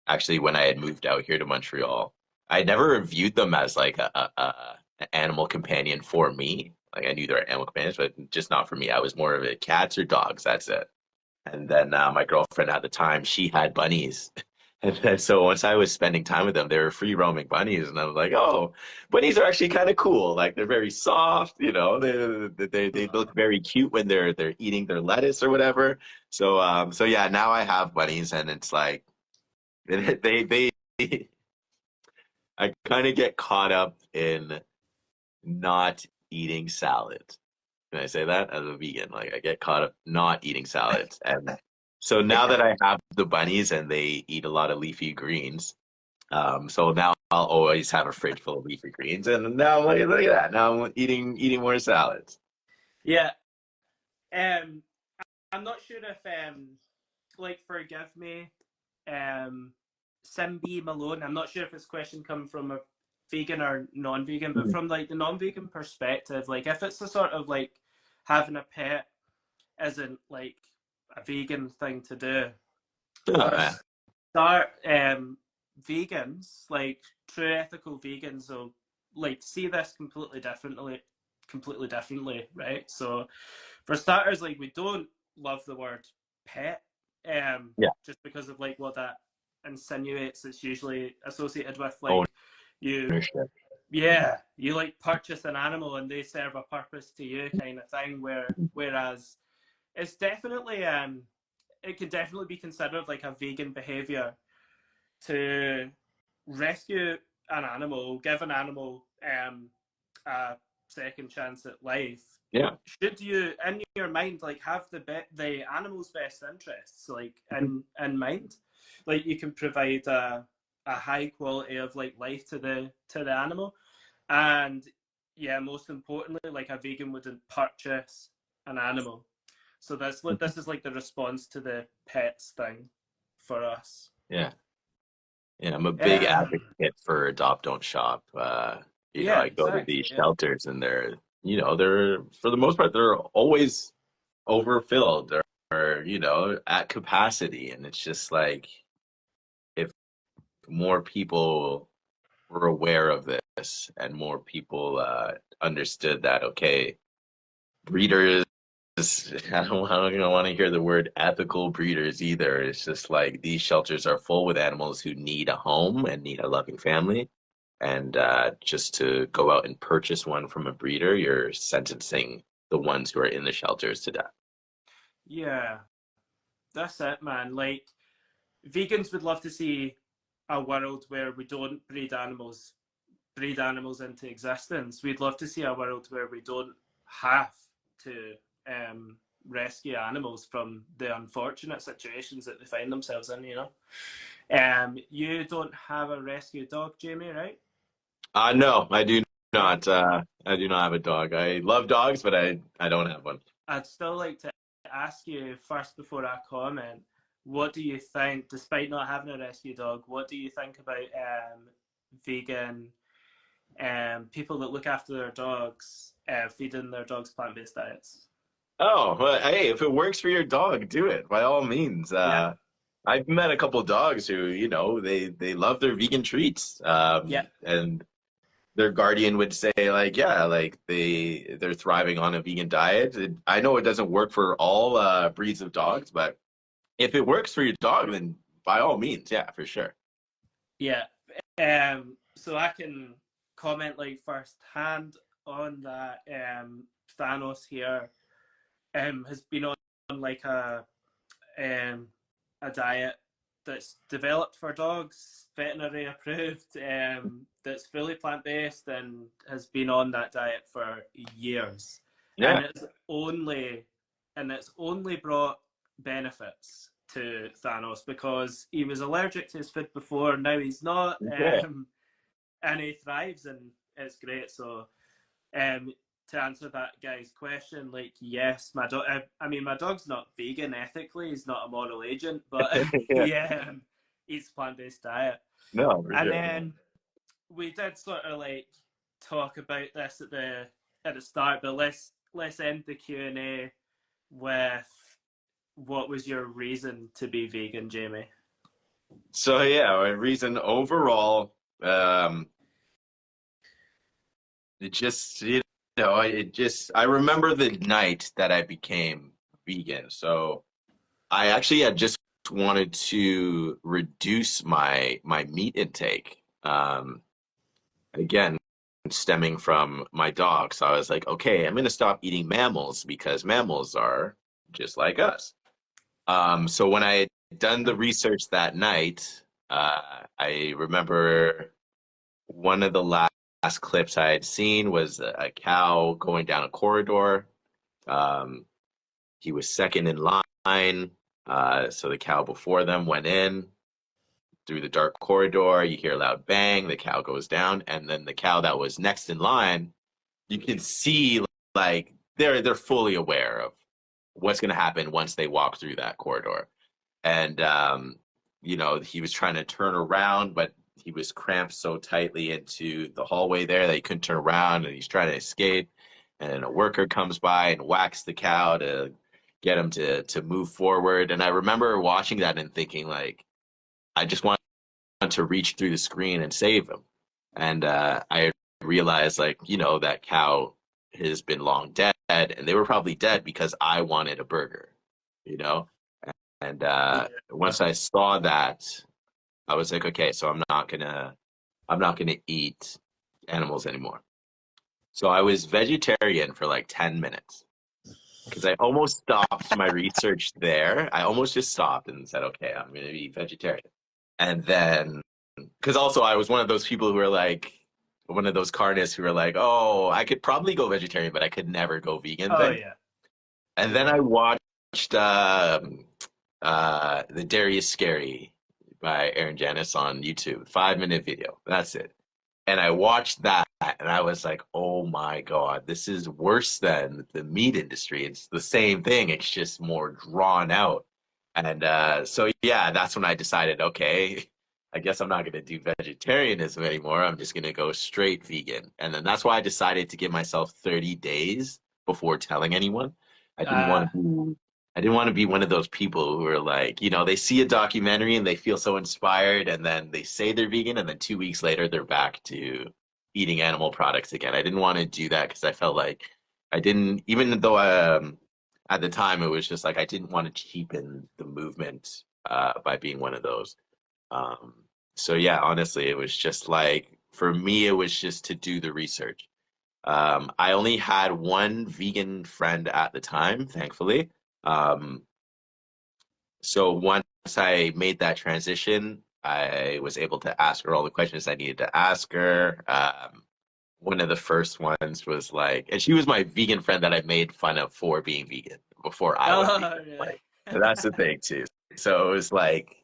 Speaker 2: actually when I had moved out here to Montreal. I never viewed them as like an animal companion for me. Like I knew they were animal companions, but just not for me. I was more of a cats or dogs. That's it. And then my girlfriend at the time, she had bunnies. And then so once I was spending time with them, they were free roaming bunnies, and I was like, oh, bunnies are actually kind of cool. Like they're very soft, you know. They look very cute when they're eating their lettuce or whatever. So yeah, now I have bunnies, and it's like they I kind of get caught up in not eating salads. Can I say that as a vegan? Like I get caught up not eating salads. And so now that I have the bunnies and they eat a lot of leafy greens, so now I'll always have a fridge full of leafy greens. And now look at that. Now I'm eating more salads.
Speaker 1: Yeah. Um, I'm not sure if like forgive me, Simbi Malone. I'm not sure if this question come from a vegan or non-vegan, but from like the non-vegan perspective, like if it's a sort of like having a pet isn't like a vegan thing to do,
Speaker 2: Oh,
Speaker 1: for a
Speaker 2: yeah.
Speaker 1: start, vegans, like true ethical vegans, will like see this completely differently, right? So for starters, like we don't love the word pet,
Speaker 2: Yeah.
Speaker 1: just because of like what that insinuates. It's usually associated with like you,
Speaker 2: Ownership.
Speaker 1: yeah, you like purchase an animal and they serve a purpose to you, kind of thing. Whereas it's definitely it can definitely be considered like a vegan behavior to rescue an animal, give an animal a second chance at life.
Speaker 2: Yeah.
Speaker 1: Should you, in your mind, like have the animal's best interests like in mind? Like you can provide a high quality of like life to the animal, and yeah, most importantly, like a vegan wouldn't purchase an animal. So this is like the response to the pets thing for us.
Speaker 2: Yeah. Yeah, I'm a big
Speaker 1: Um,
Speaker 2: advocate for adopt, don't shop.
Speaker 1: yeah,
Speaker 2: I go to
Speaker 1: exactly.
Speaker 2: these
Speaker 1: Yeah.
Speaker 2: shelters and they're for the most part they're always overfilled or at capacity, and it's just like if more people were aware of this and more people understood that okay, breeders I don't want to hear the word ethical breeders either. It's just like these shelters are full with animals who need a home and need a loving family. And just to go out and purchase one from a breeder, you're sentencing the ones who are in the shelters to death.
Speaker 1: Yeah, that's it, man. Like vegans would love to see a world where we don't breed animals into existence. We'd love to see a world where we don't have to rescue animals from the unfortunate situations that they find themselves in. You don't have a rescue dog, Jamie, right?
Speaker 2: No, I do not. I do not have a dog. I love dogs, but I don't have one.
Speaker 1: I'd still like to ask you first before I comment. What do you think, despite not having a rescue dog, what do you think about vegan people that look after their dogs feeding their dogs plant-based diets?
Speaker 2: Oh, well, hey, if it works for your dog, do it by all means.
Speaker 1: Yeah,
Speaker 2: I've met a couple dogs who, they love their vegan treats.
Speaker 1: yeah,
Speaker 2: And their guardian would say like, yeah, like they're thriving on a vegan diet. I know it doesn't work for all breeds of dogs, but if it works for your dog, then by all means, yeah, for sure.
Speaker 1: yeah. So I can comment like firsthand on that. Thanos here has been on like um, a diet that's developed for dogs, veterinary approved, that's fully plant based, and has been on that diet for years, and
Speaker 2: Yeah.
Speaker 1: it's only brought benefits to Thanos because he was allergic to his food before. Now he's not,
Speaker 2: Okay.
Speaker 1: and he thrives, and it's great. So um, to answer that guy's question, like yes, my dog. I mean, my dog's not vegan ethically. He's not a moral agent, but
Speaker 2: Yeah.
Speaker 1: he eats plant-based diet.
Speaker 2: No, for
Speaker 1: And
Speaker 2: sure.
Speaker 1: then we did sort of like talk about this at the start, but let's end the Q&A with what was your reason to be vegan, Jamie?
Speaker 2: So yeah, my reason overall, it just I remember the night that I became vegan. So I actually had just wanted to reduce my meat intake. Again, stemming from my dog. So I was like, okay, I'm gonna stop eating mammals because mammals are just like us. So when I had done the research that night, I remember one of the last clips I had seen was a cow going down a corridor. Um, he was second in line. So the cow before them went in through the dark corridor. You hear a loud bang. The cow goes down, and then the cow that was next in line, you can see like they're fully aware of what's going to happen once they walk through that corridor. And he was trying to turn around, but he was cramped so tightly into the hallway there that he couldn't turn around, and he's trying to escape. And then a worker comes by and whacks the cow to get him to move forward. And I remember watching that and thinking, like, I just want to reach through the screen and save him. And I realized, like, that cow has been long dead, and they were probably dead because I wanted a burger, you know? And
Speaker 1: Yeah.
Speaker 2: once I saw that, I was like, okay, so I'm not gonna eat animals anymore. So I was vegetarian for like 10 minutes because I almost stopped my research there. I almost just stopped and said, okay, I'm gonna be vegetarian. And then, because also I was one of those people who were like, one of those carnists who were like, oh, I could probably go vegetarian, but I could never go vegan
Speaker 1: Oh
Speaker 2: thing.
Speaker 1: yeah.
Speaker 2: And then I watched The Dairy is Scary by Aaron Janis on YouTube, 5-minute video. That's it. And I watched that and I was like, oh my God, this is worse than the meat industry. It's the same thing, it's just more drawn out. And so, yeah, that's when I decided, okay, I guess I'm not going to do vegetarianism anymore. I'm just going to go straight vegan. And then that's why I decided to give myself 30 days before telling anyone. I didn't
Speaker 1: Uh,
Speaker 2: want to I didn't want to be one of those people who are like, they see a documentary and they feel so inspired and then they say they're vegan and then 2 weeks later they're back to eating animal products again. I didn't want to do that because I felt like I didn't, even though at the time it was just like I didn't want to cheapen the movement by being one of those. Um, so yeah, honestly, it was just like, for me, it was just to do the research. I only had one vegan friend at the time, thankfully. Um, so once I made that transition, I was able to ask her all the questions I needed to ask her. One of the first ones was like, and she was my vegan friend that I made fun of for being vegan before I went
Speaker 1: oh
Speaker 2: vegan.
Speaker 1: really?
Speaker 2: Like, that's the thing too. So it was like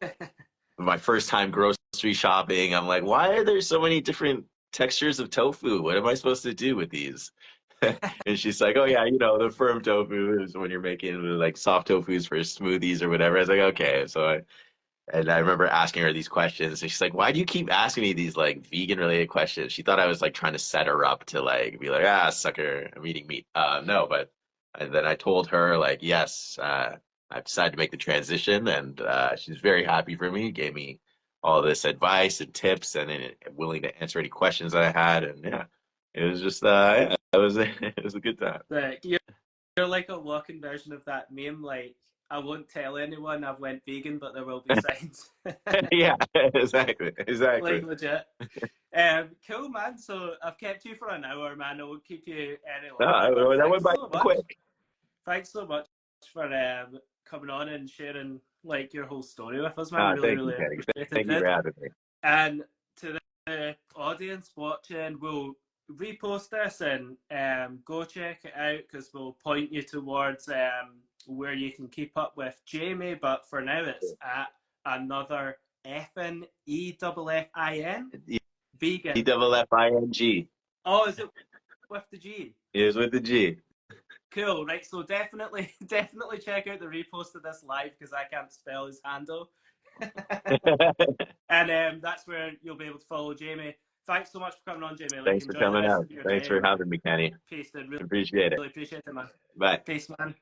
Speaker 2: my first time grocery shopping. I'm like, why are there so many different textures of tofu? What am I supposed to do with these? And she's like, oh yeah, the firm tofu is when you're making like soft tofus for smoothies or whatever. I was like, okay. And I remember asking her these questions, and she's like, why do you keep asking me these like vegan related questions? She thought I was like trying to set her up to like be like, ah, sucker, I'm eating meat. No, but and then I told her like, yes, I've decided to make the transition, and she's very happy for me. Gave me all this advice and tips, and willing to answer any questions that I had, and yeah, it was just yeah, it was it was a good time.
Speaker 1: Like you're like a walking version of that meme. Like I won't tell anyone I've went vegan, but there will be signs.
Speaker 2: Yeah, exactly,
Speaker 1: Like
Speaker 2: exactly.
Speaker 1: legit. Cool, man. So I've kept you for an hour, man. I won't keep you any longer. But
Speaker 2: No, that went
Speaker 1: thanks
Speaker 2: by
Speaker 1: so much.
Speaker 2: quick.
Speaker 1: Thanks so much for coming on and sharing like your whole story with us, man.
Speaker 2: Ah,
Speaker 1: Really,
Speaker 2: thank you,
Speaker 1: really
Speaker 2: Kenny.
Speaker 1: appreciated
Speaker 2: Thank you for
Speaker 1: it.
Speaker 2: having me.
Speaker 1: And to the audience watching, we'll repost this and go check it out because we'll point you towards where you can keep up with Jamie. But for now, it's at another effing EFFIN vegan.
Speaker 2: EFFING.
Speaker 1: Oh, is it with the G?
Speaker 2: It is with the G.
Speaker 1: Cool, right? So definitely, definitely check out the repost of this live because I can't spell his handle. And that's where you'll be able to follow Jamie. Thanks so much for coming on, Jamie. Like,
Speaker 2: Thanks for
Speaker 1: enjoy the
Speaker 2: coming
Speaker 1: rest
Speaker 2: out.
Speaker 1: of your
Speaker 2: Thanks
Speaker 1: day.
Speaker 2: for having me, Kenny.
Speaker 1: Peace, then. Really,
Speaker 2: Appreciate it.
Speaker 1: really appreciate it, man.
Speaker 2: Bye.
Speaker 1: Peace, man.